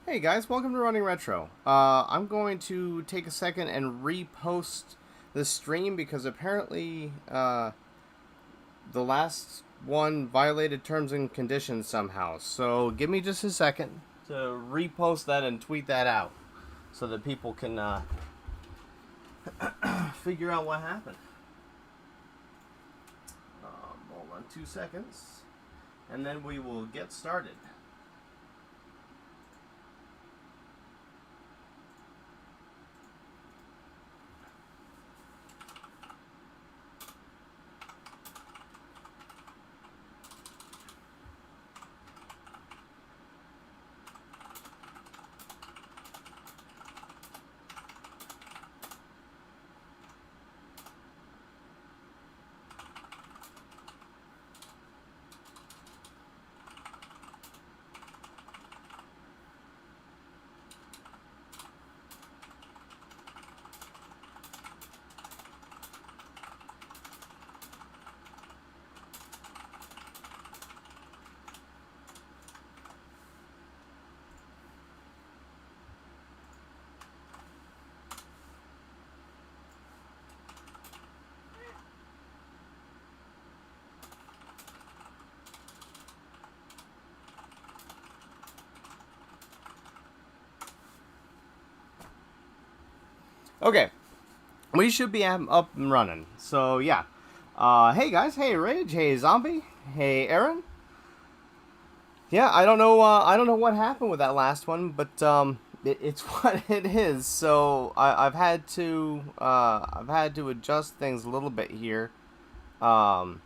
Hey guys, welcome to Running Retro. I'm going to take a second and repost the stream because apparently the last one violated terms and conditions somehow. So give me just a second to repost that and tweet that out so that people can figure out what happened. Hold on 2 seconds and then we will get started. Okay, we should be up and running. So yeah, hey guys, hey Rage, hey Zombie, hey Aaron. Yeah, I don't know. I don't know what happened with that last one, but it's what it is. So I've had to adjust things a little bit here, to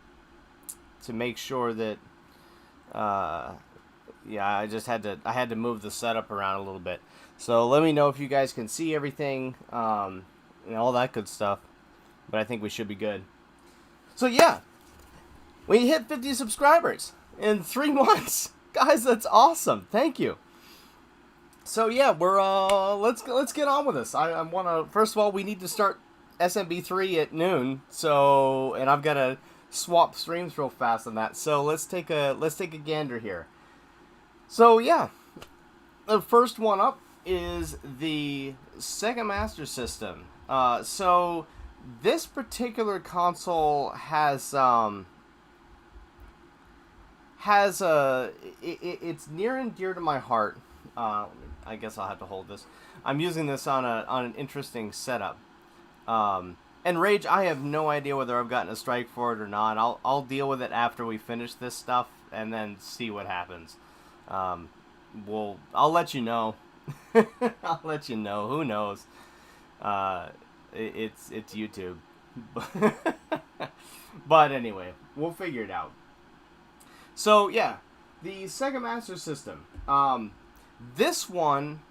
make sure that yeah, I had to move the setup around a little bit. So let me know if you guys can see everything, and all that good stuff. But I think we should be good. So yeah, we hit 50 subscribers in 3 months, guys. That's awesome. Thank you. So yeah, we're let's get on with this. I want to first of all we need to start SMB3 at noon. So and I've got to swap streams real fast on that. So let's take a gander here. So yeah, the first one up is the Sega Master System. So this particular console has it's near and dear to my heart. I guess I'll have to hold this. I'm using this on an interesting setup. And Rage, I have no idea whether I've gotten a strike for it or not. I'll deal with it after we finish this stuff and then see what happens. I'll let you know. I'll let you know. Who knows? It's YouTube. But anyway, we'll figure it out. So yeah, the Sega Master System. This one,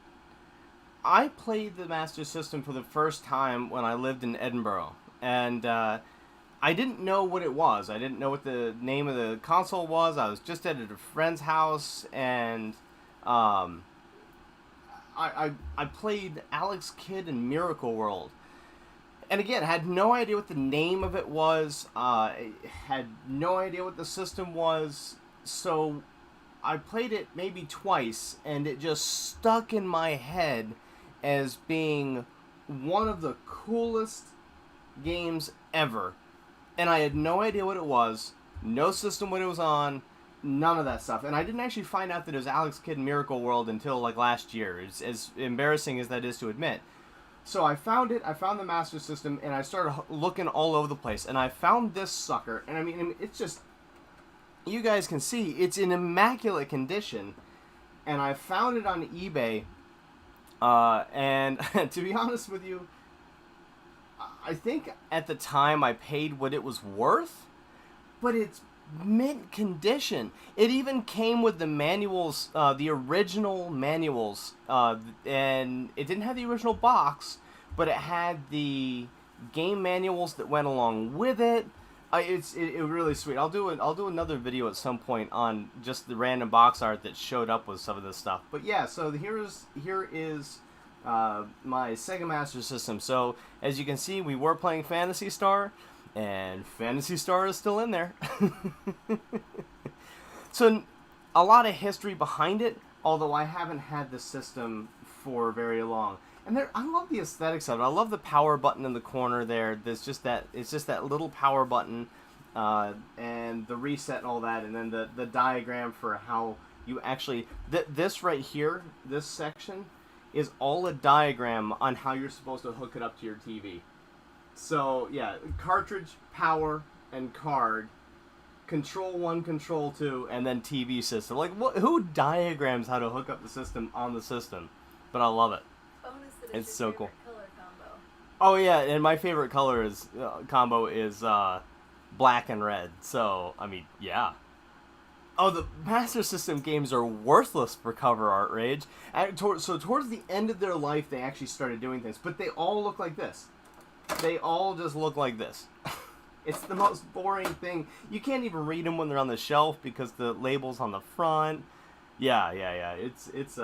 I played the Master System for the first time when I lived in Edinburgh, and I didn't know what it was. I didn't know what the name of the console was. I was just at a friend's house, and I played Alex Kidd in Miracle World. And again, had no idea what the name of it was. Had no idea what the system was. So I played it maybe twice, and it just stuck in my head as being one of the coolest games ever. And I had no idea what it was, no system what it was on, none of that stuff. And I didn't actually find out that it was Alex Kidd in Miracle World until like last year, as embarrassing as that is to admit. So I found the Master System, and I started looking all over the place, and I found this sucker, and I mean, it's just, you guys can see, it's in immaculate condition, and I found it on eBay, and to be honest with you, I think at the time I paid what it was worth, but it's mint condition. It even came with the manuals, the original manuals, and it didn't have the original box, but it had the game manuals that went along with it. It really sweet. I'll do another video at some point on just the random box art that showed up with some of this stuff. But yeah, so here is my Sega Master System. So as you can see, we were playing Phantasy Star, and Phantasy Star is still in there. So a lot of history behind it. although I haven't had the system for very long. And I love the aesthetics of it. I love the power button in the corner there. It's just that little power button, and the reset and all that, and then the diagram for how you actually... This right here, this section, is all a diagram on how you're supposed to hook it up to your TV. So, yeah, cartridge, power, and card, Control 1, Control 2, and then TV system. Like, who diagrams how to hook up the system on the system? But I love it. Bonus that It's so cool. Color combo. Oh yeah, and my favorite color is combo is black and red. So I mean, yeah. Oh, the Master System games are worthless for cover art, Rage. So towards the end of their life, they actually started doing things, but they all look like this. They all just look like this. It's the most boring thing. You can't even read them when they're on the shelf because the label's on the front. Yeah. It's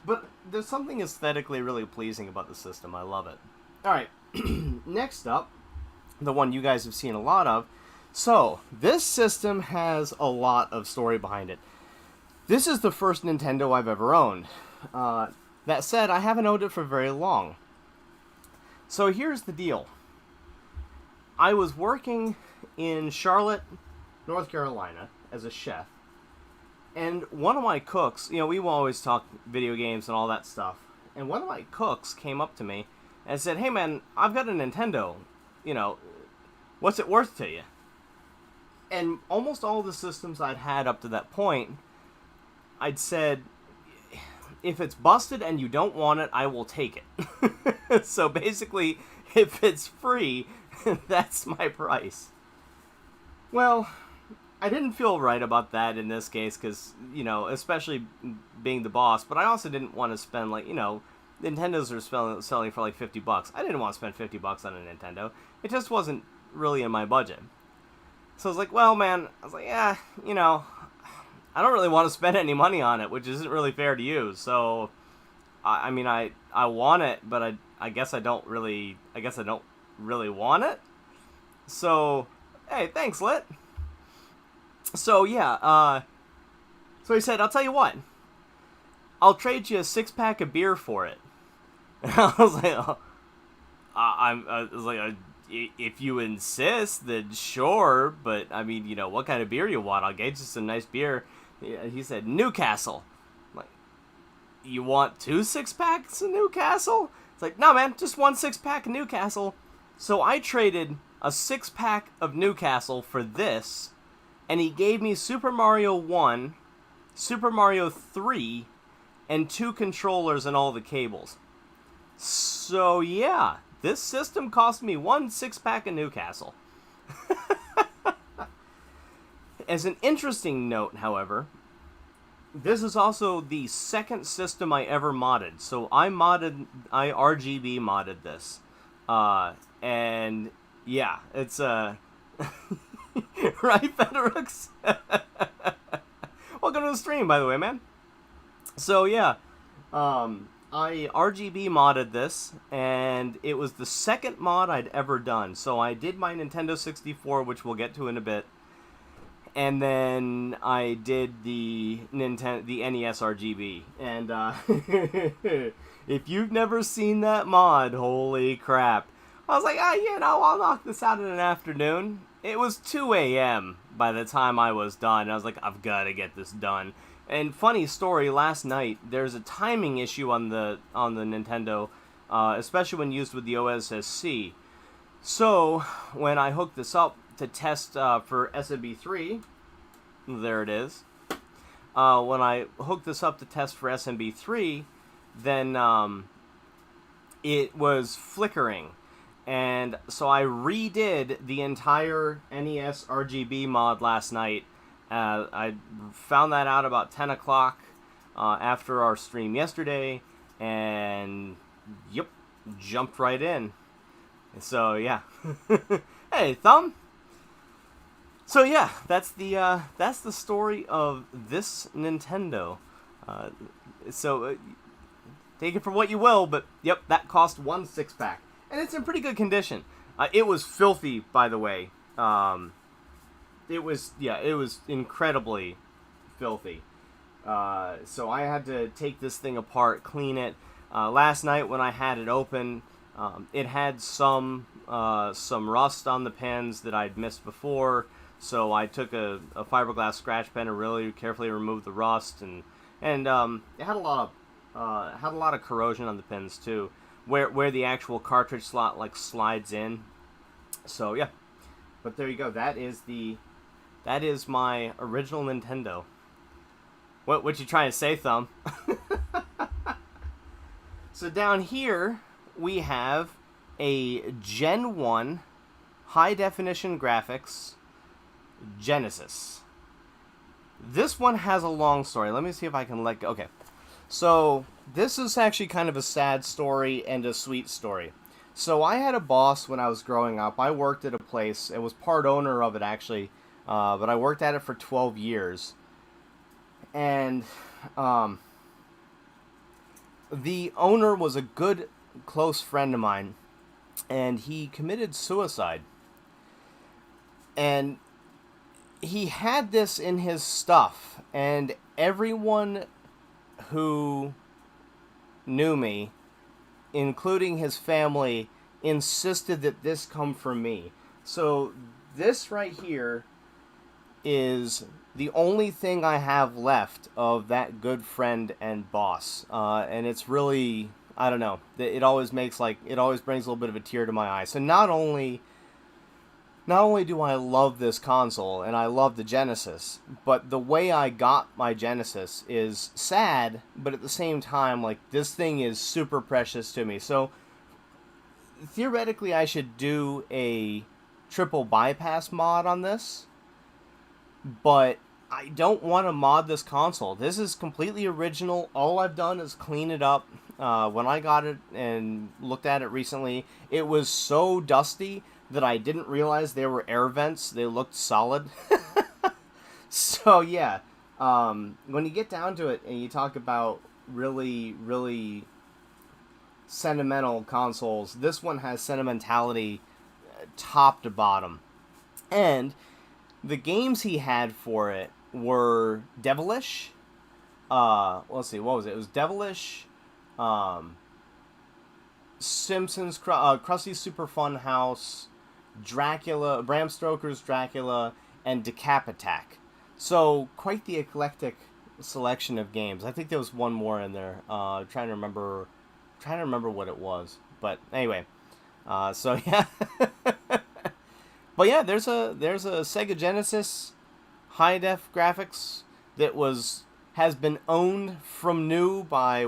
But there's something aesthetically really pleasing about the system. I love it. All right, next up, the one you guys have seen a lot of. So, this system has a lot of story behind it. This is the first Nintendo I've ever owned. That said, I haven't owned it for very long. So here's the deal. I was working in Charlotte, North Carolina, as a chef. And one of my cooks, you know, we will always talk video games and all that stuff. And one of my cooks came up to me and said, "Hey man, I've got a Nintendo. You know, what's it worth to you?" And almost all the systems I'd had up to that point, I'd said, if it's busted and you don't want it, I will take it. So basically, if it's free, that's my price. Well, I didn't feel right about that in this case because, you know, especially being the boss, but I also didn't want to spend, like, you know, Nintendos are selling for like $50. I didn't want to spend $50 on a Nintendo. It just wasn't really in my budget. So I was like, well, man, I was like, yeah, you know, I don't really want to spend any money on it, which isn't really fair to you. So, I mean, I want it, but I guess I don't really want it. So, hey, thanks, Lit. So, yeah, so he said, I'll tell you what, I'll trade you a 6-pack of beer for it. And I was like, if you insist, then sure, but, I mean, you know, what kind of beer you want? I'll get you some nice beer. He said, Newcastle. I'm like, you want 2 6-packs of Newcastle? It's like, no, man, just 1 6-pack of Newcastle. So I traded a 6-pack of Newcastle for this, and he gave me Super Mario 1, Super Mario 3, and 2 controllers and all the cables. So, yeah, this system cost me 1 6-pack of Newcastle. As an interesting note, however, this is also the second system I ever modded. So I RGB modded this. And yeah, it's right, Federix? Welcome to the stream, by the way, man. So yeah, I RGB modded this, and it was the second mod I'd ever done. So I did my Nintendo 64, which we'll get to in a bit. And then I did the NES RGB, and if you've never seen that mod, holy crap! I was like, you know, I'll knock this out in an afternoon. It was 2 a.m. by the time I was done. I was like, I've got to get this done. And funny story, last night there's a timing issue on the Nintendo, especially when used with the OSSC. So when I hooked this up to test for SMB3, there it is. When I hooked this up to test for SMB3, then it was flickering. And so I redid the entire NES RGB mod last night. I found that out about 10 o'clock after our stream yesterday, and yep, jumped right in. So yeah. Hey, Thumb. So yeah, that's the story of this Nintendo. Take it for what you will, but yep, that cost 1 6-pack, and it's in pretty good condition. It was filthy, by the way. It was incredibly filthy. So I had to take this thing apart, clean it. Last night when I had it open, it had some rust on the pins that I'd missed before. So I took a fiberglass scratch pen and really carefully removed the rust, and it had a lot of corrosion on the pins too, where the actual cartridge slot like slides in. So yeah, but there you go. That is my original Nintendo. What you trying to say, Thumb? So down here we have a Gen 1 high definition graphics Genesis. This one has a long story. Let me see if I can let go. Okay. So this is actually kind of a sad story and a sweet story. So I had a boss when I was growing up. I worked at a place. It was part owner of it actually, but I worked at it for 12 years. And the owner was a good, close friend of mine, and he committed suicide. And he had this in his stuff, and everyone who knew me, including his family, insisted that this come from me. So this right here is the only thing I have left of that good friend and boss. And it's really, I don't know, it always brings a little bit of a tear to my eye. So not only do I love this console, and I love the Genesis, but the way I got my Genesis is sad, but at the same time, like, this thing is super precious to me. So, theoretically, I should do a triple bypass mod on this, but I don't want to mod this console. This is completely original. All I've done is clean it up. When I got it and looked at it recently, it was so dusty that I didn't realize they were air vents. They looked solid. So yeah, when you get down to it and you talk about really, really sentimental consoles, this one has sentimentality top to bottom. And the games he had for it were Devilish. Let's see, what was it? It was Devilish, Simpsons, Krusty Super Fun House, Dracula, Bram Stoker's Dracula, and Decap Attack. So quite the eclectic selection of games. I think there was one more in there. Trying to remember what it was. But anyway, so yeah. But yeah, there's a Sega Genesis high def graphics that has been owned from new by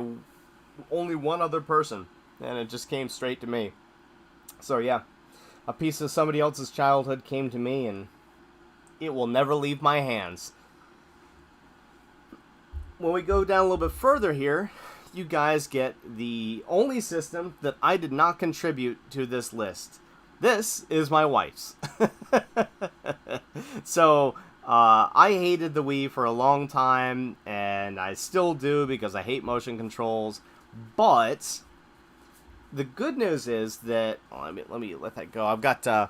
only one other person, and it just came straight to me. So yeah, a piece of somebody else's childhood came to me, and it will never leave my hands. When we go down a little bit further here, you guys get the only system that I did not contribute to this list. This is my wife's. So, I hated the Wii for a long time, and I still do because I hate motion controls. But the good news is that let me let that go. I've got the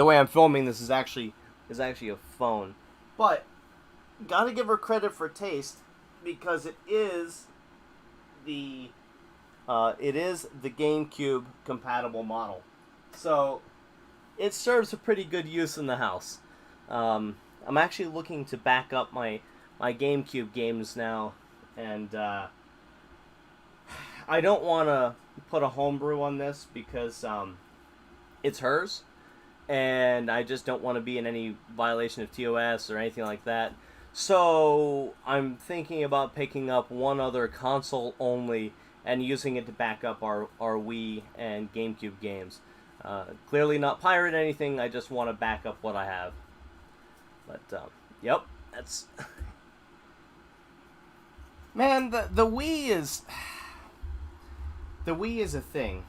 way I'm filming this is actually a phone, but gotta give her credit for taste because it is the GameCube compatible model. So it serves a pretty good use in the house. I'm actually looking to back up my GameCube games now, and I don't want to put a homebrew on this because it's hers, and I just don't want to be in any violation of TOS or anything like that. So I'm thinking about picking up one other console only and using it to back up our Wii and GameCube games. Clearly not pirate anything, I just want to back up what I have. But, yep, that's... Man, the Wii is... The Wii is a thing.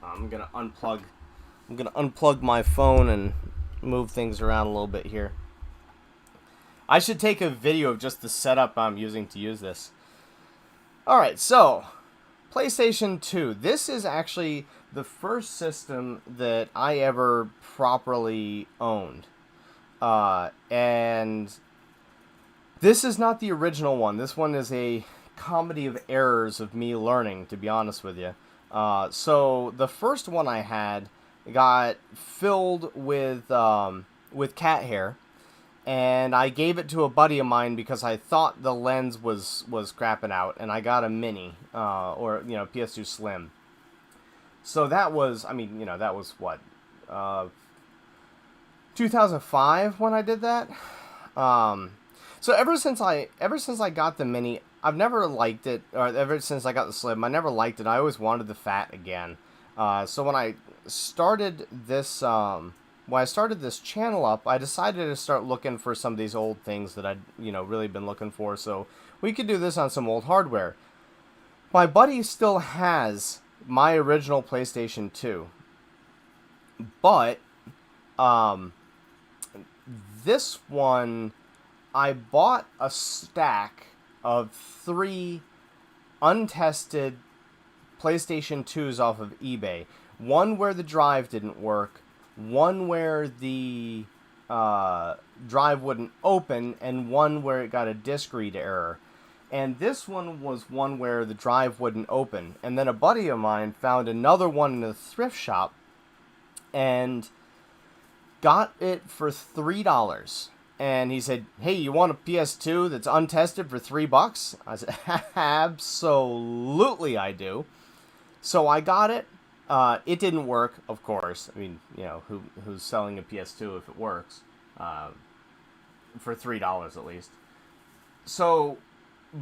I'm gonna unplug my phone and move things around a little bit here. I should take a video of just the setup I'm using to use this. Alright, so... PlayStation 2. This is actually the first system that I ever properly owned. And This is not the original one. This one is a comedy of errors of me learning, to be honest with you. So the first one I had got filled with cat hair, and I gave it to a buddy of mine because I thought the lens was crapping out, and I got a mini, or PS2 Slim. So that was, that was what, 2005 when I did that. Um, so ever since I got the mini, I've never liked it. Or ever since I got the Slim, I never liked it. I always wanted the Fat again. So when I started this, channel up, I decided to start looking for some of these old things that I'd really been looking for. So we could do this on some old hardware. My buddy still has my original PlayStation 2, but um, this one, I bought a stack of 3 untested PlayStation 2s off of eBay. One where the drive didn't work, one where the drive wouldn't open, and one where it got a disk read error. And this one was one where the drive wouldn't open. And then a buddy of mine found another one in a thrift shop and got it for $3. And he said, "Hey, you want a PS2 that's untested for $3?" I said, "Absolutely, I do." So I got it. It didn't work, of course. I mean, who's selling a PS2 if it works for $3 at least? So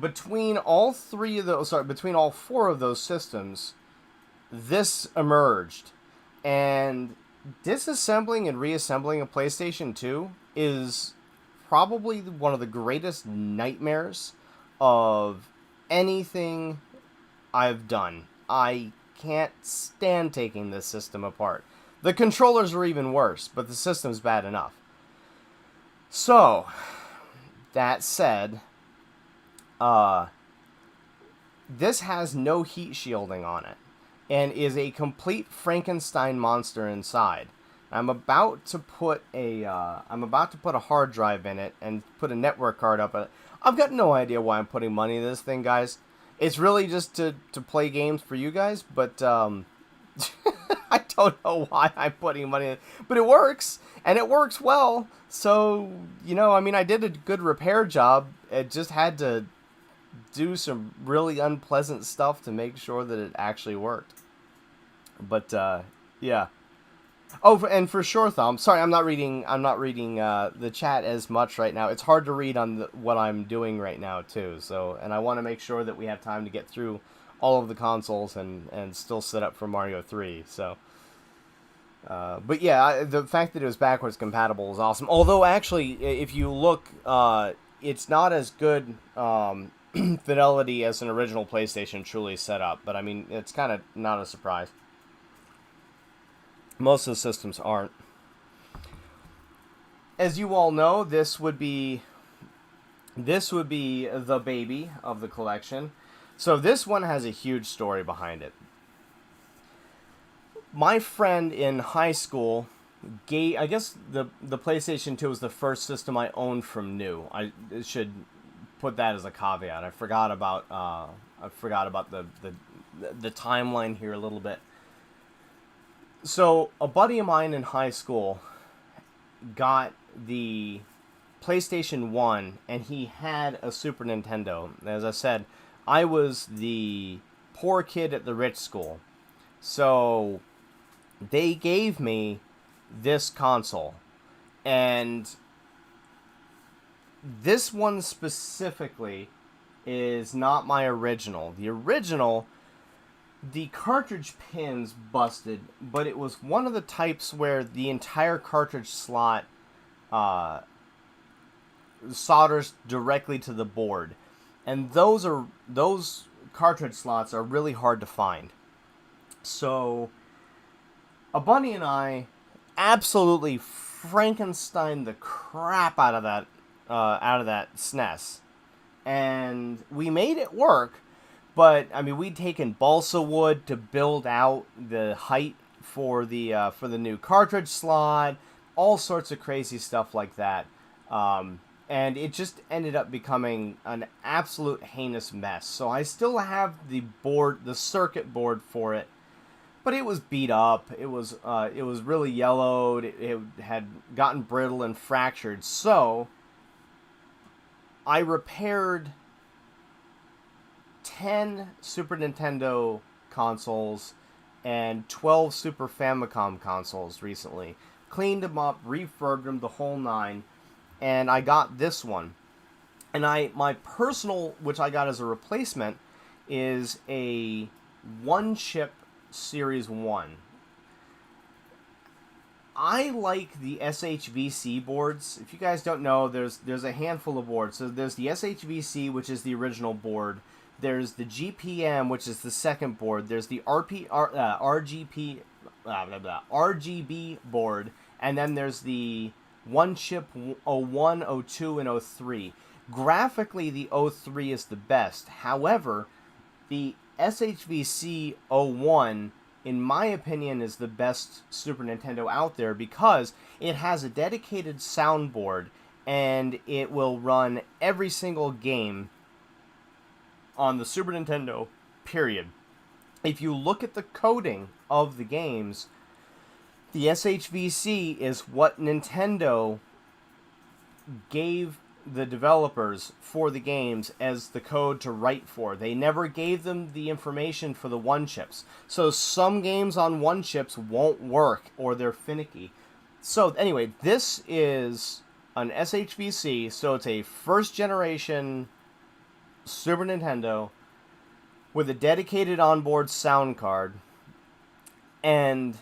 between all 4 of those systems, this emerged, and disassembling and reassembling a PlayStation 2 is probably one of the greatest nightmares of anything I've done. I can't stand taking this system apart. The controllers are even worse, but the system's bad enough. So, that said, this has no heat shielding on it, and is a complete Frankenstein monster inside. I'm about to put a hard drive in it and put a network card up it. I've got no idea why I'm putting money in this thing, guys. It's really just to play games for you guys, but I don't know why I'm putting money in it. But it works, and it works well. So, I did a good repair job. It just had to do some really unpleasant stuff to make sure that it actually worked. But yeah. Oh, and for sure, Thumb. Sorry, I'm not reading the chat as much right now. It's hard to read on what I'm doing right now too. So, and I want to make sure that we have time to get through all of the consoles and still set up for Mario 3. So, but yeah, the fact that it was backwards compatible is awesome. Although actually, if you look, it's not as good fidelity as an original PlayStation truly set up. But I mean, it's kind of not a surprise. Most of the systems aren't. As you all know, this would be the baby of the collection. So this one has a huge story behind it. My friend in high school I guess the PlayStation 2 was the first system I owned from new. I should put that as a caveat. I forgot about the timeline here a little bit. So, a buddy of mine in high school got the PlayStation 1, and he had a Super Nintendo. As I said, I was the poor kid at the rich school. So, they gave me this console. And this one specifically is not my original. The original, the cartridge pins busted, but it was one of the types where the entire cartridge slot solders directly to the board. And those cartridge slots are really hard to find. So a buddy and I absolutely Frankenstein the crap out of that SNES. And we made it work. But I mean, we'd taken balsa wood to build out the height for the new cartridge slot, all sorts of crazy stuff like that. and it just ended up becoming an absolute heinous mess. So I still have the board, the circuit board for it, but it was beat up. It was really yellowed. It had gotten brittle and fractured. So I repaired 10 Super Nintendo consoles and 12 Super Famicom consoles recently. Cleaned them up, refurbed them, the whole nine, and I got this one. And my personal, which I got as a replacement, is a one-chip Series 1. I like the SHVC boards. If you guys don't know, there's a handful of boards. So there's the SHVC, which is the original board. There's the GPM, which is the second board. There's the RGB board, and then there's the one chip 01, 02, and 03. Graphically, the 03 is the best. However, the SHVC 01, in my opinion, is the best Super Nintendo out there because it has a dedicated soundboard and it will run every single game on the Super Nintendo, period. If you look at the coding of the games, the SHVC is what Nintendo gave the developers for the games as the code to write for. They never gave them the information for the one chips. So some games on one chips won't work or they're finicky. So anyway, this is an SHVC, so it's a first generation Super Nintendo with a dedicated onboard sound card, and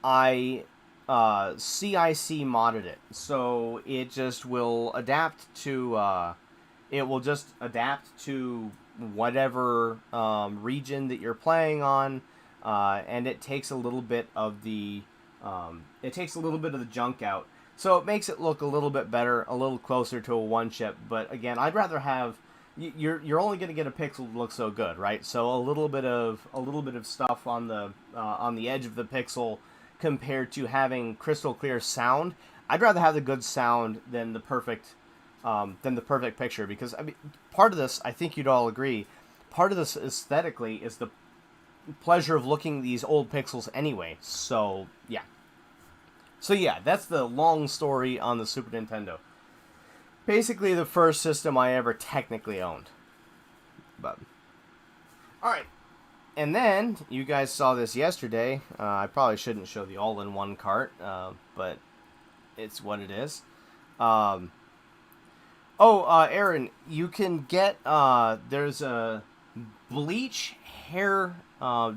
I CIC modded it, so it just will adapt to whatever region that you're playing on, and it takes a little bit of the junk out, so it makes it look a little bit better, a little closer to a one chip. But again, I'd rather have you're only going to get a pixel that looks so good, right? So a little bit of stuff on the edge of the pixel compared to having crystal clear sound. I'd rather have the good sound than the perfect picture, because I mean, part of this, I think you'd all agree, part of this aesthetically is the pleasure of looking at these old pixels anyway. So yeah, that's the long story on the Super Nintendo. Basically the first system I ever technically owned. But alright. And then, you guys saw this yesterday. I probably shouldn't show the all-in-one cart, but it's what it is. Aaron, you can get, there's a bleach hair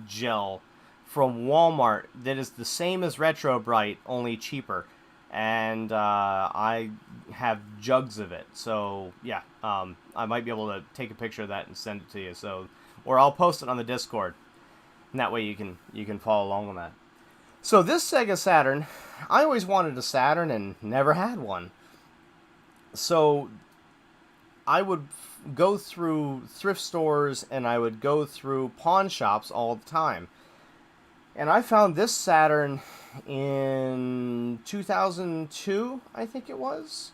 gel from Walmart that is the same as Retro Bright, only cheaper. And I have jugs of it, so yeah, I might be able to take a picture of that and send it to you. So, or I'll post it on the Discord, and that way you can follow along on that. So this Sega Saturn, I always wanted a Saturn and never had one. So I would go through thrift stores and I would go through pawn shops all the time. And I found this Saturn in 2002, I think it was,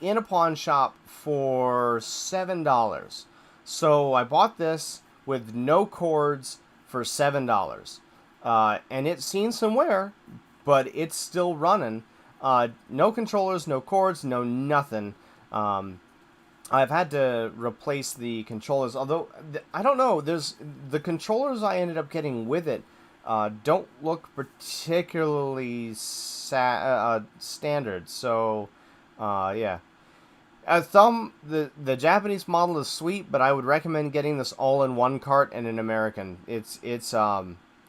in a pawn shop for $7. So I bought this with no cords for $7. And it's seen some wear, but it's still running. No controllers, no cords, no nothing. I've had to replace the controllers, although I don't know. There's the controllers I ended up getting with it. Don't look particularly standard, so yeah. The Japanese model is sweet, but I would recommend getting this all-in-one cart and an American. It's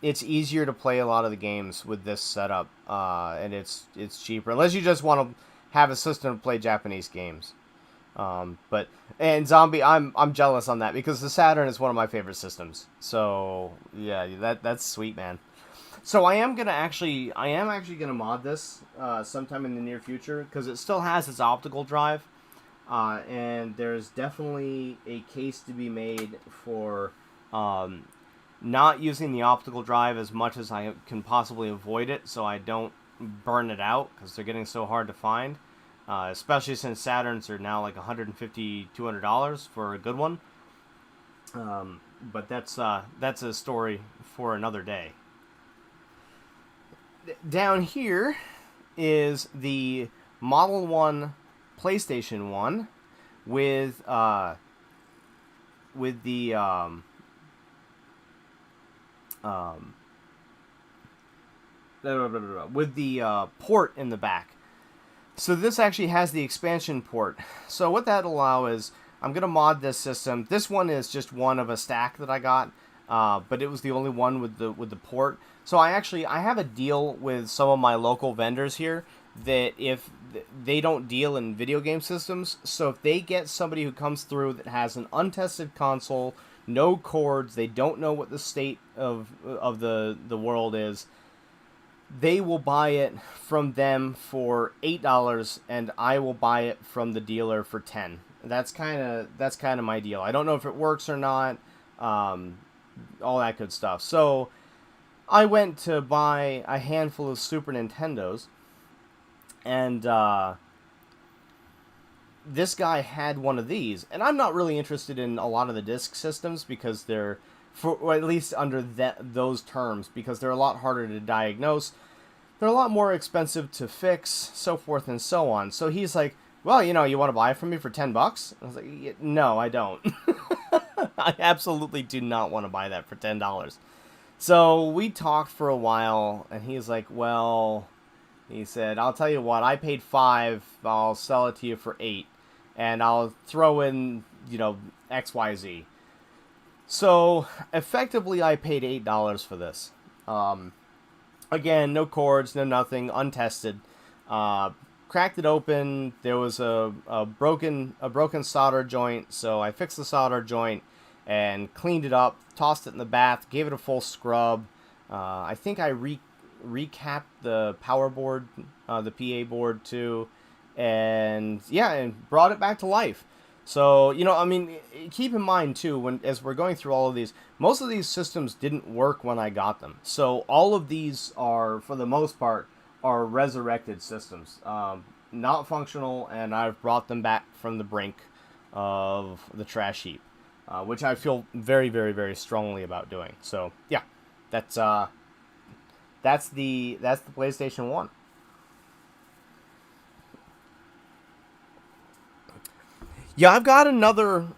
easier to play a lot of the games with this setup, and it's cheaper, unless you just want to have a system to play Japanese games. And Zombie, I'm jealous on that because the Saturn is one of my favorite systems. So yeah, that's sweet, man. So I am actually gonna mod this sometime in the near future because it still has its optical drive, and there's definitely a case to be made for not using the optical drive as much as I can possibly avoid it, so I don't burn it out because they're getting so hard to find. especially since Saturns are now like $150, $200 for a good one. But that's a story for another day. Down here is the Model 1 PlayStation 1 with the with the port in the back. So this actually has the expansion port. So what that allow is, I'm gonna mod this system. This one is just one of a stack that I got, but it was the only one with the port. So I have a deal with some of my local vendors here that if they don't deal in video game systems, so if they get somebody who comes through that has an untested console, no cords, they don't know what the state of the world is, they will buy it from them for $8, and I will buy it from the dealer for $10. That's kind of my deal. I don't know if it works or not, all that good stuff. So I went to buy a handful of Super Nintendos, and this guy had one of these, and I'm not really interested in a lot of the disc systems because they're, or at least under those terms, because they're a lot harder to diagnose, they're a lot more expensive to fix, so forth and so on. So he's like, well, you want to buy it from me for $10? I was like, no, I don't. I absolutely do not want to buy that for $10. So we talked for a while, and he's like, well, he said, I'll tell you what, I paid $5, I'll sell it to you for $8, and I'll throw in, XYZ. So effectively, I paid $8 for this. Again, no cords, no nothing, untested. Cracked it open. There was a broken solder joint, so I fixed the solder joint and cleaned it up, tossed it in the bath, gave it a full scrub. I think I recapped the power board, the PA board too, and brought it back to life. So, keep in mind too, as we're going through all of these, most of these systems didn't work when I got them. So all of these are, for the most part, are resurrected systems. Not functional, and I've brought them back from the brink of the trash heap, which I feel very, very, very strongly about doing. So, yeah, that's the PlayStation 1. Yeah, I've got another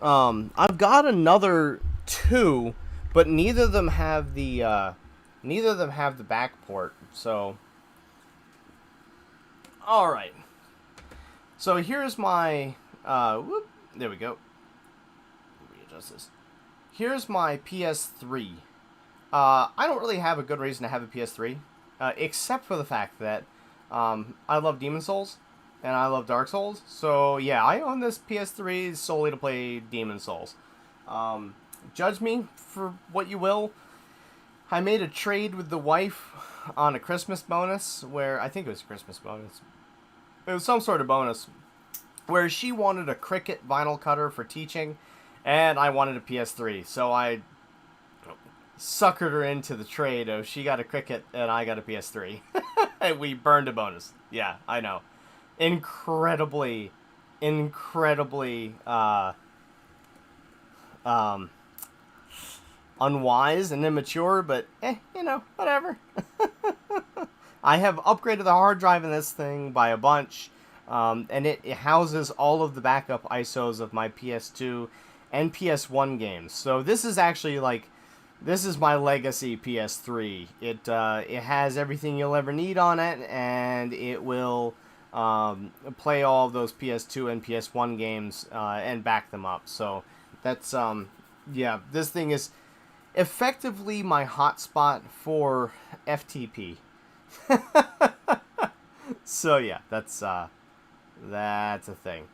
two, but neither of them have the back port. So, all right. So here's my there we go. Readjust this. Here's my PS3. I don't really have a good reason to have a PS3, except for the fact that I love Demon Souls. And I love Dark Souls, so yeah, I own this PS3 solely to play Demon Souls. Judge me for what you will. I made a trade with the wife on a Christmas bonus, where, I think it was a Christmas bonus. It was some sort of bonus, where she wanted a Cricut vinyl cutter for teaching, and I wanted a PS3, so I suckered her into the trade of she got a Cricut and I got a PS3. And we burned a bonus. Yeah, I know. Incredibly unwise and immature, but whatever. I have upgraded the hard drive in this thing by a bunch, and it houses all of the backup ISOs of my PS2 and PS1 games. So this is actually this is my legacy PS3. It has everything you'll ever need on it, and it will play all of those PS2 and PS1 games and back them up. So that's this thing is effectively my hotspot for FTP. So yeah, that's a thing.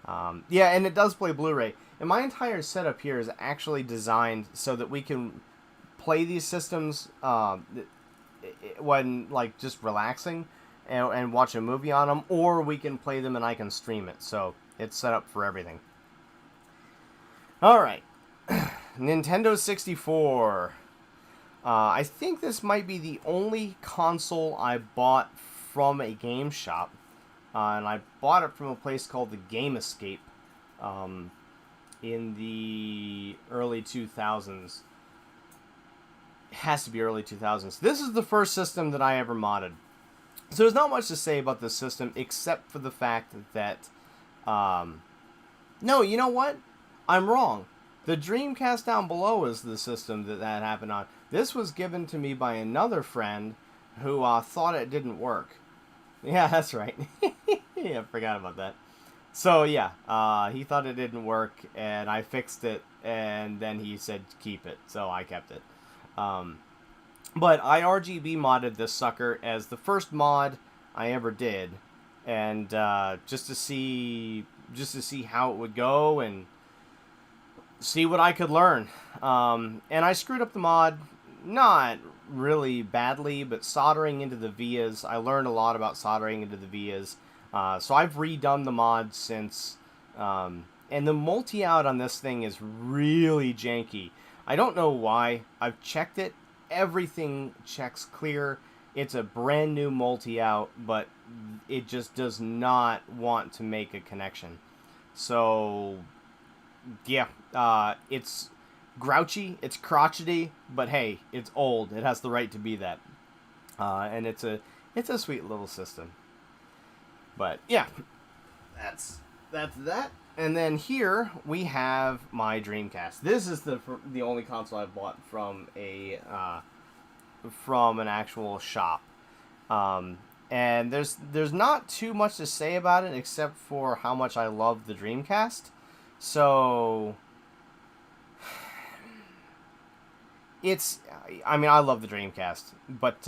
And it does play Blu-ray. And my entire setup here is actually designed so that we can play these systems when just relaxing. And watch a movie on them, or we can play them and I can stream it. So it's set up for everything. All right, Nintendo 64. I think this might be the only console I bought from a game shop. and I bought it from a place called the Game Escape in the early 2000s. It has to be early 2000s. This is the first system that I ever modded. So there's not much to say about this system except for the fact that... no, you know what? I'm wrong. The Dreamcast down below is the system that happened on. This was given to me by another friend who thought it didn't work. Yeah, that's right. Yeah, I forgot about that. So, yeah, he thought it didn't work, and I fixed it, and then he said keep it, so I kept it. But I RGB modded this sucker as the first mod I ever did, and just to see how it would go and see what I could learn. And I screwed up the mod, not really badly, but soldering into the vias. I learned a lot about soldering into the vias. So I've redone the mod since. And the multi-out on this thing is really janky. I don't know why. I've checked it. Everything checks clear. It's a brand new multi-out, but it just does not want to make a connection. So, yeah, it's grouchy, it's crotchety, but hey, it's old. It has the right to be that. And it's a sweet little system. But yeah, that's that. And then here we have my Dreamcast. This is the only console I've bought from an actual shop. And there's not too much to say about it except for how much I love the Dreamcast. So I love the Dreamcast, but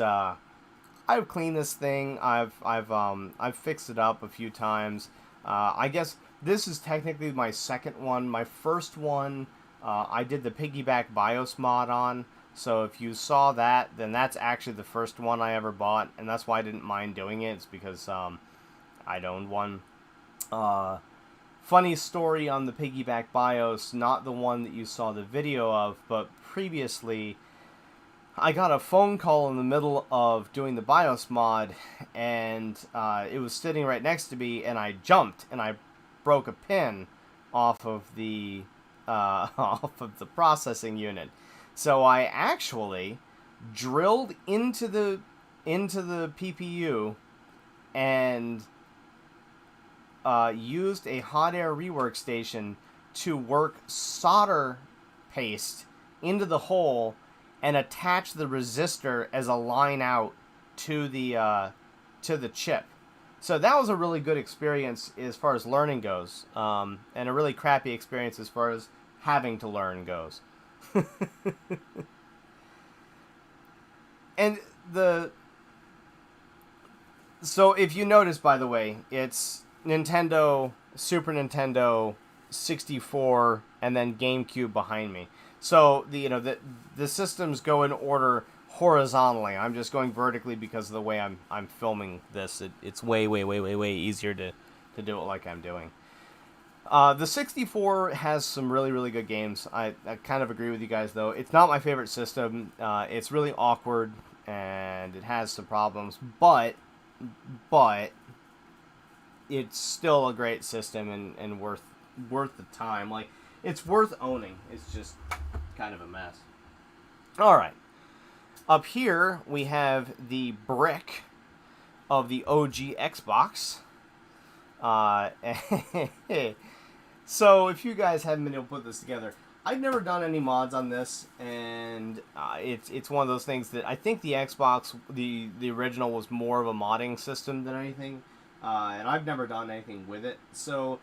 I've cleaned this thing. I've fixed it up a few times. I guess this is technically my second one. My first one, I did the piggyback BIOS mod on. So if you saw that, then that's actually the first one I ever bought, and that's why I didn't mind doing it. It's because I'd owned one. Funny story on the piggyback BIOS, not the one that you saw the video of, but previously I got a phone call in the middle of doing the BIOS mod, and it was sitting right next to me, and I jumped, and I broke a pin off of the processing unit. So I actually drilled into the PPU and used a hot air rework station to work solder paste into the hole and attach the resistor as a line out to the chip. So that was a really good experience as far as learning goes, and a really crappy experience as far as having to learn goes. And so if you notice, by the way, it's Nintendo, Super Nintendo, 64, and then GameCube behind me. So the systems go in order horizontally. I'm just going vertically because of the way I'm filming this. It's way easier to do it like I'm doing. The 64 has some really, really good games. I kind of agree with you guys, though. It's not my favorite system. It's really awkward, and it has some problems. But it's still a great system and worth the time. Like, it's worth owning. It's just kind of a mess. All right. Up here, we have the brick of the OG Xbox. So if you guys haven't been able to put this together, I've never done any mods on this, and it's one of those things that I think the Xbox, the original, was more of a modding system than anything, and I've never done anything with it. So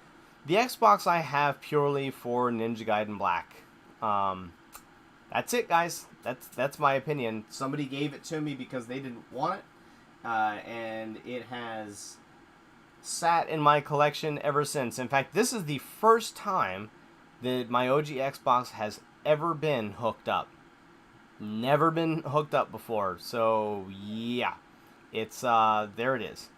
the Xbox I have purely for Ninja Gaiden Black. That's it, guys. That's my opinion. Somebody gave it to me because they didn't want it, and it has sat in my collection ever since. In fact, this is the first time that my OG Xbox has ever been hooked up. Never been hooked up before. So yeah, it's there it is.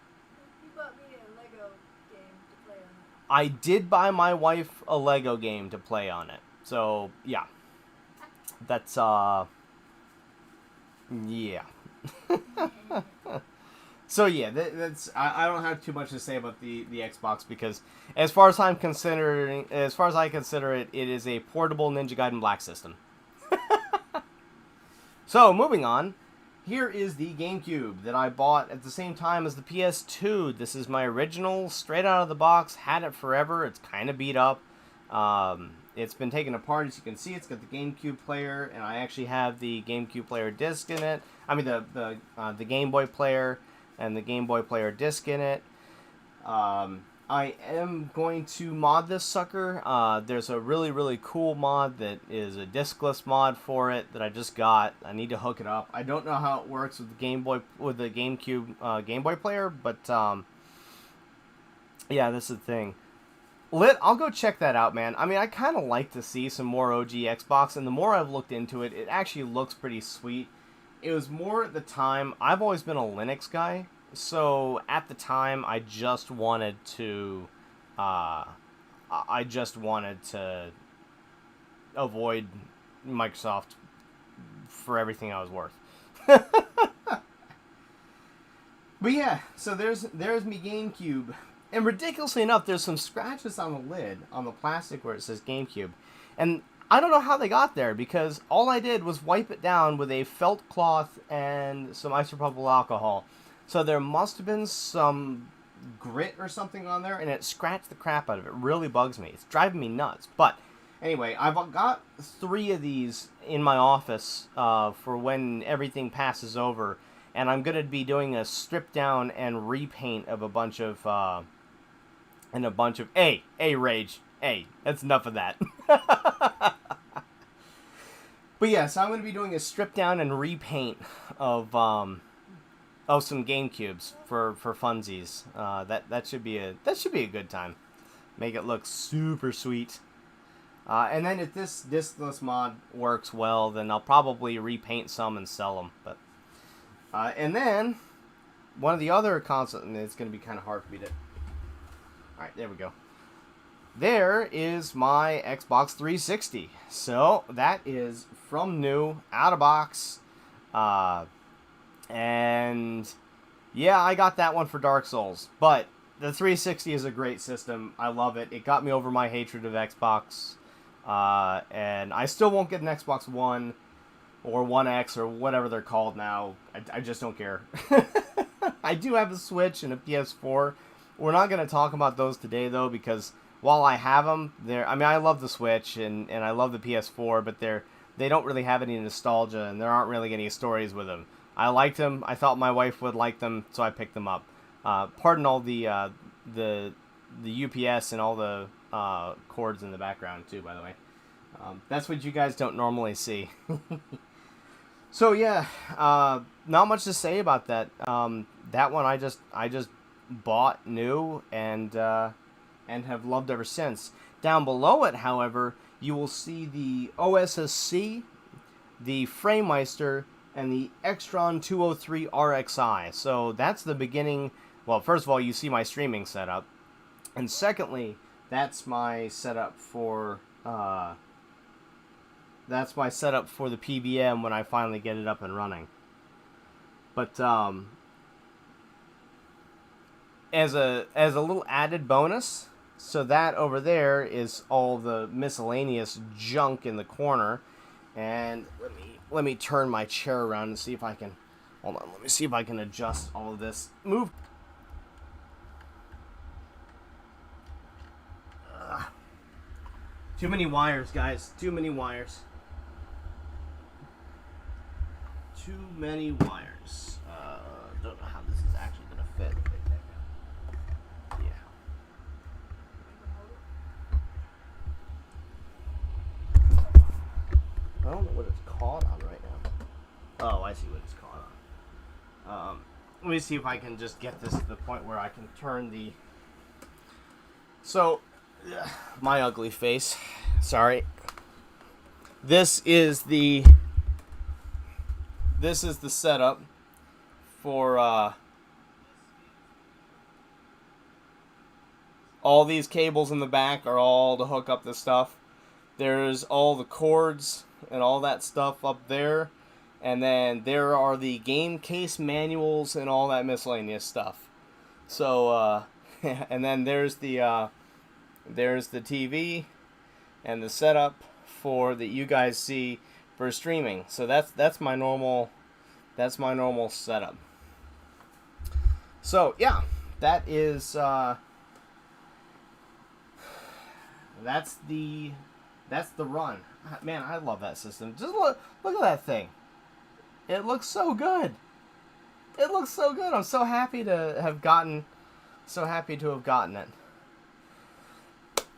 You bought me a Lego game to play on it. I did buy my wife a Lego game to play on it. So yeah, that's yeah. So yeah, that's I don't have too much to say about the Xbox because as far as I consider it, it is a portable Ninja Gaiden Black system. So moving on, here is the GameCube that I bought at the same time as the PS2. This is my original, straight out of the box. Had it forever. It's kind of beat up. It's been taken apart, as you can see. It's got the GameCube player, and I actually have the GameCube player disc in it. I mean the Game Boy player and the Game Boy player disc in it. I am going to mod this sucker. There's a really, really cool mod that is a discless mod for it that I just got. I need to hook it up. I don't know how it works with the GameCube Game Boy player, but yeah, this is the thing. I'll go check that out, man. I mean, I kind of like to see some more OG Xbox, and the more I've looked into it, it actually looks pretty sweet. It was more at the time. I've always been a Linux guy. So at the time, I just wanted to avoid Microsoft for everything I was worth. But yeah, so there's me GameCube, and ridiculously enough, there's some scratches on the lid on the plastic where it says GameCube, and I don't know how they got there because all I did was wipe it down with a felt cloth and some isopropyl alcohol. So there must have been some grit or something on there, and it scratched the crap out of it. It really bugs me. It's driving me nuts. But anyway, I've got 3 of these in my office for when everything passes over, and I'm going to be doing a strip down and repaint of a bunch of Hey, Rage. Hey, that's enough of that. But yeah, so I'm going to be doing a strip down and repaint of some GameCubes for funsies. That should be a good time. Make it look super sweet. And then if this discless mod works well, then I'll probably repaint some and sell them. But and then one of the other consoles, and it's going to be kind of hard for me to. All right, there we go. There is my Xbox 360. So that is from new, out of box. And yeah, I got that one for Dark Souls. But the 360 is a great system. I love it. It got me over my hatred of Xbox. And I still won't get an Xbox One or One X or whatever they're called now. I just don't care. I do have a Switch and a PS4. We're not going to talk about those today, though, because while I have them, I love the Switch and I love the PS4, but they don't really have any nostalgia, and there aren't really any stories with them. I liked them. I thought my wife would like them, so I picked them up. Pardon all the UPS and all the cords in the background, too, by the way. That's what you guys don't normally see. So, yeah, not much to say about that. That one I just bought new and have loved ever since. Down below it, however, you will see the OSSC, the Framemeister, and the Extron 203 RXI. So that's the beginning. Well, first of all, you see my streaming setup, and secondly, that's my setup for the PBM when I finally get it up and running. But as a little added bonus, so that over there is all the miscellaneous junk in the corner, and let me turn my chair around and see if I can. Hold on, let me see if I can adjust all of this. Move. Too many wires, guys. Too many wires. Too many wires. Don't know how this is actually gonna fit. Yeah. I don't know what it's caught on right now. Oh, I see what it's caught on. Let me see if I can just get this to the point where I can turn the. So, my ugly face. Sorry. This is the setup for all these cables in the back are all to hook up this stuff. There's all the cords and all that stuff up there, And then there are the game case manuals and all that miscellaneous stuff. So, and then there's the TV and the setup for that you guys see for streaming. So that's my normal setup. So yeah, that is that's the run. Man, I love that system. Just look at that thing. It looks so good. It looks so good. I'm so happy to have gotten it.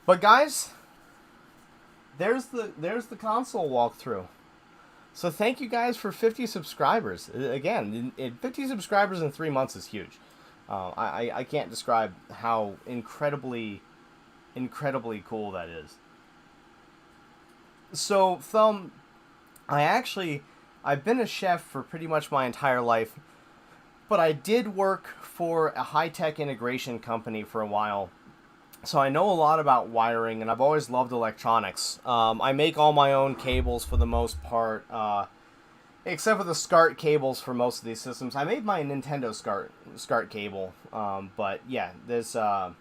But guys, there's the console walkthrough. So thank you guys for 50 subscribers. Again, 50 subscribers in 3 months is huge. I can't describe how incredibly cool that is. So, Thumb, I've been a chef for pretty much my entire life, but I did work for a high-tech integration company for a while. So I know a lot about wiring, and I've always loved electronics. I make all my own cables for the most part, except for the SCART cables for most of these systems. I made my Nintendo SCART cable, but yeah, this yeah,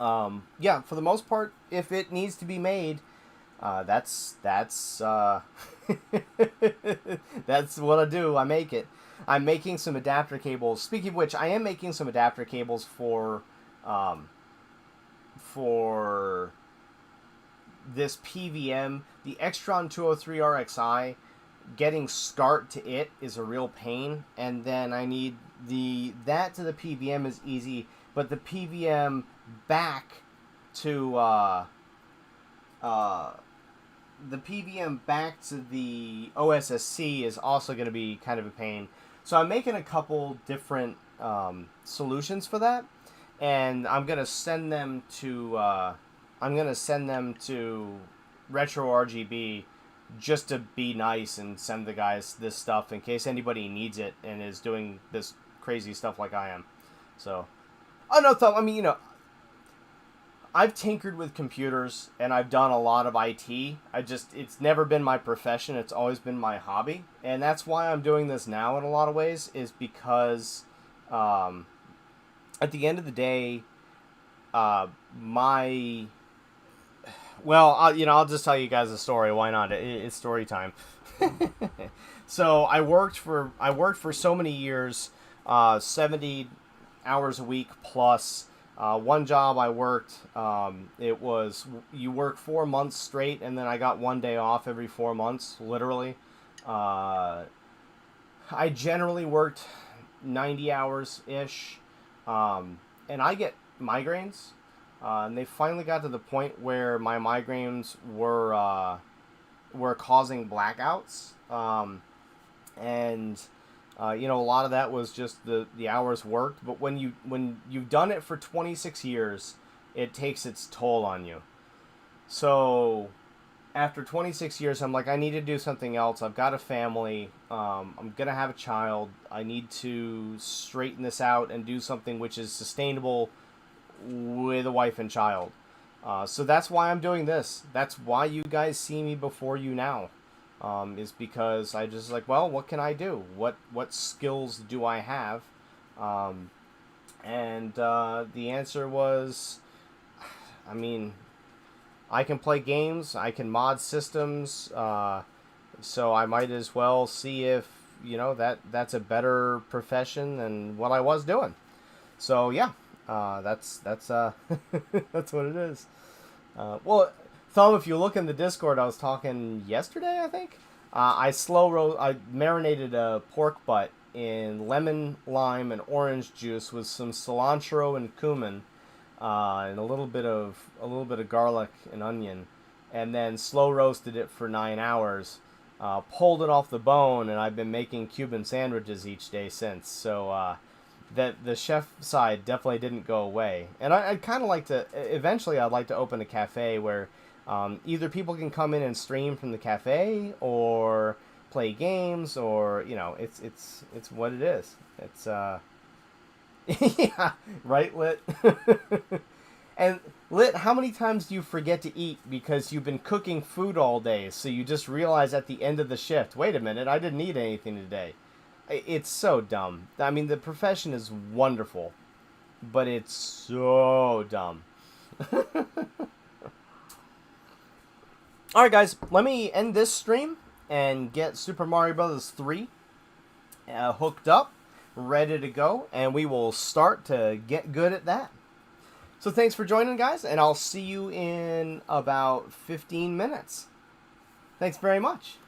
for the most part, if it needs to be made, that's that's what I do. I make it. I'm making some adapter cables. Speaking of which, I am making some adapter cables for this PVM, the Extron 203 RXI. Getting SCART to it is a real pain, and then I need that to the PVM is easy, but the PVM back to the OSSC is also going to be kind of a pain. So I'm making a couple different solutions for that, and I'm gonna send them to Retro RGB just to be nice and send the guys this stuff in case anybody needs it and is doing this crazy stuff like I am. So, oh no, I mean, I've tinkered with computers and I've done a lot of IT. It's never been my profession. It's always been my hobby. And that's why I'm doing this now in a lot of ways, is because at the end of the day, I'll just tell you guys a story. Why not? It's story time. So I worked for so many years, 70 hours a week plus. One job I worked, it was, you work 4 months straight, and then I got 1 day off every 4 months, literally. I generally worked 90 hours-ish, and I get migraines, and they finally got to the point where my migraines were causing blackouts, and a lot of that was just the hours worked. But when you've done it for 26 years, it takes its toll on you. So after 26 years, I'm like, I need to do something else. I've got a family. I'm gonna have a child. I need to straighten this out and do something which is sustainable with a wife and child. So that's why I'm doing this. That's why you guys see me before you now. Is because I just like, well, what can I do? What skills do I have? And the answer was, I mean, I can play games, I can mod systems, so I might as well see if, that's a better profession than what I was doing. So yeah, that's that's what it is. Well, Thumb, if you look in the Discord, I was talking yesterday, I think. I marinated a pork butt in lemon, lime, and orange juice with some cilantro and cumin, and a little bit of garlic and onion, and then slow roasted it for 9 hours. Pulled it off the bone, and I've been making Cuban sandwiches each day since. So that the chef side definitely didn't go away. And I'd kind of like to eventually. I'd like to open a cafe where either people can come in and stream from the cafe, or play games, or it's what it is. It's yeah, right, Lit. And Lit, how many times do you forget to eat because you've been cooking food all day, so you just realize at the end of the shift, wait a minute, I didn't eat anything today. It's so dumb. I mean, the profession is wonderful, but it's so dumb. Alright guys, let me end this stream and get Super Mario Bros. 3 hooked up, ready to go, and we will start to get good at that. So thanks for joining, guys, and I'll see you in about 15 minutes. Thanks very much.